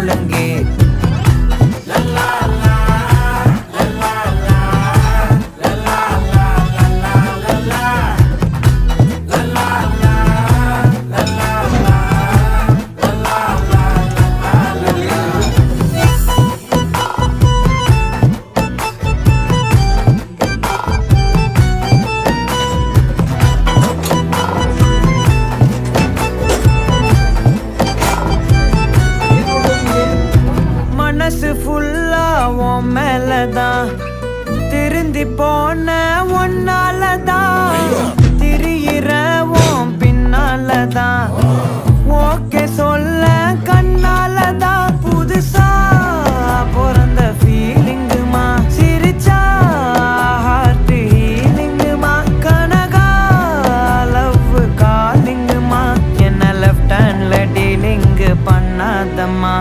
ஒழுங்கே. மனசு ஃபுல்லா உன் மேலதான், திருந்தி போன ஒன்னாலதான், திரியிற உன் பின்னாலதான், ஓகே சொல்ல கண்ணாலதான், புதுசா பிறந்த ஃபீலிங்குமா, சிரிச்சா ஹார்ட் ஹீலிங்குமா, கனகா லவ் காலிங்குமா, என்ன லெஃப்ட் ஹேண்ட்ல டீலிங் பண்ணாதம்மா.